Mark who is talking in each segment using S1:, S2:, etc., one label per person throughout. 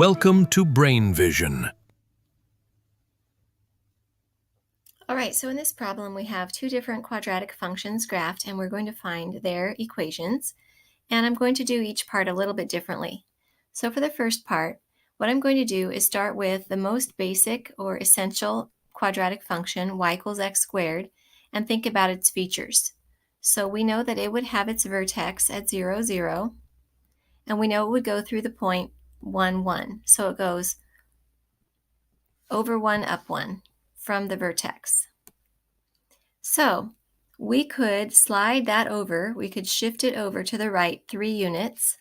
S1: Welcome to Brain Vision.
S2: All right, so in this problem we have two different quadratic functions graphed and we're going to find their equations. And I'm going to do each part a little bit differently. So for the first part, what I'm going to do is start with the most basic or essential quadratic function, y equals x squared, and think about its features. So we know that it would have its vertex at 0, 0, and we know it would go through the point 1, 1. So it goes over 1, up 1 from the vertex. So we could slide that over, we could shift it over to the right 3 units,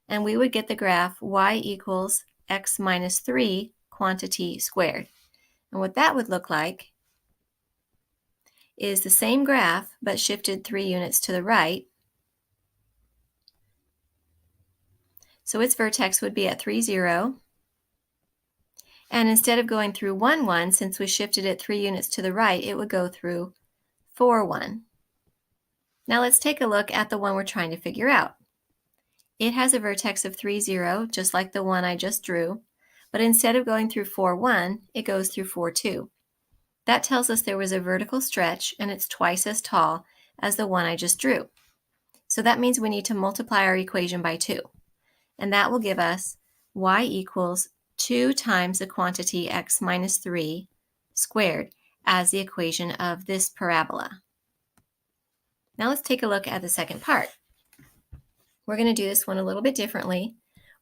S2: and we would get the graph y equals x minus 3 quantity squared. And what that would look like is the same graph, but shifted 3 units to the right. So its vertex would be at 3, 0. And instead of going through 1, 1, since we shifted it 3 units to the right, it would go through 4, 1. Now let's take a look at the one we're trying to figure out. It has a vertex of 3, 0, just like the one I just drew, but instead of going through 4, 1, it goes through 4, 2. That tells us there was a vertical stretch and it's twice as tall as the one I just drew. So that means we need to multiply our equation by 2. And that will give us y equals 2 times the quantity x minus 3 squared as the equation of this parabola. Now let's take a look at the second part. We're going to do this one a little bit differently.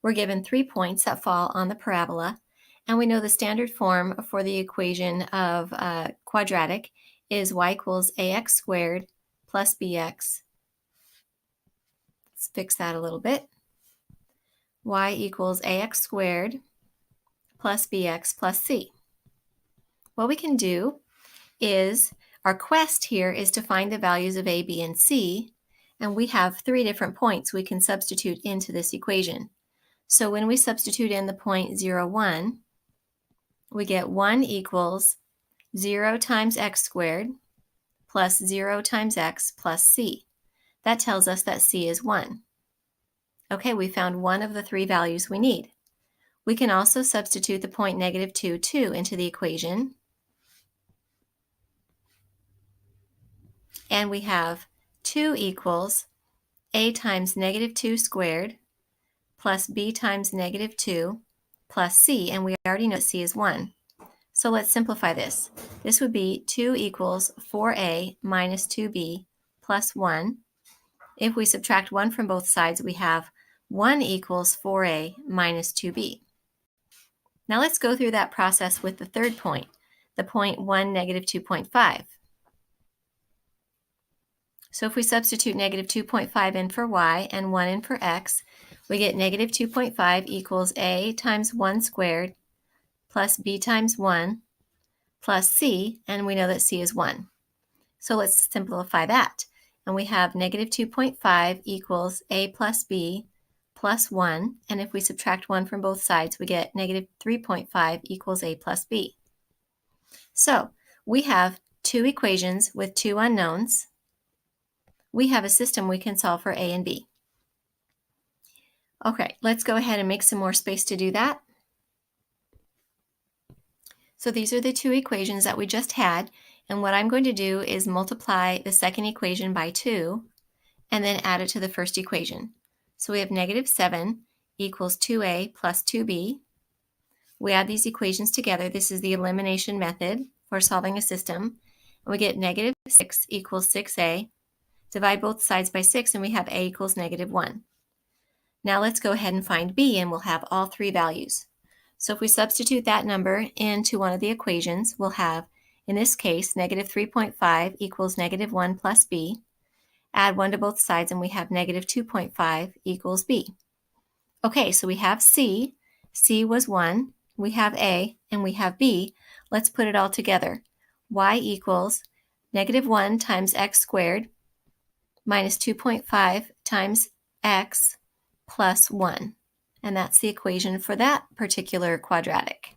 S2: We're given 3 points that fall on the parabola, and we know the standard form for the equation of quadratic is y equals ax squared plus bx. Let's fix that a little bit. Y equals ax squared plus bx plus c. What we can do is, our quest here is to find the values of a, b, and c, and we have 3 different points we can substitute into this equation. So when we substitute in the point 0, 1, we get 1 equals 0 times x squared plus 0 times x plus c. That tells us that c is 1. Okay, we found one of the 3 values we need. We can also substitute the point negative 2, 2 into the equation. And we have 2 equals a times negative 2 squared plus b times negative 2 plus c, and we already know that c is 1. So let's simplify this. This would be 2 equals 4a minus 2b plus 1. If we subtract 1 from both sides, we have 1 equals 4a minus 2b. Now let's go through that process with the third point, the point 1, negative 2.5. So if we substitute negative 2.5 in for y and 1 in for x, we get negative 2.5 equals a times 1 squared plus b times 1 plus c, and we know that c is 1. So let's simplify that. And we have negative 2.5 equals a plus b plus 1, and if we subtract 1 from both sides, we get negative 3.5 equals a plus b. So we have 2 equations with 2 unknowns. We have a system we can solve for a and b. Okay, let's go ahead and make some more space to do that. So these are the 2 equations that we just had, and what I'm going to do is multiply the second equation by 2 and then add it to the first equation. So we have negative 7 equals 2a plus 2b. We add these equations together. This is the elimination method for solving a system. And we get negative 6 equals 6a. Divide both sides by 6 and we have a equals negative 1. Now let's go ahead and find b, and we'll have all 3 values. So if we substitute that number into one of the equations, we'll have, in this case, negative 3.5 equals negative 1 plus b. Add 1 to both sides and we have negative 2.5 equals b. Okay, so we have c. C was 1. We have a and we have b. Let's put it all together. Y equals negative 1 times x squared minus 2.5 times x plus 1. And that's the equation for that particular quadratic.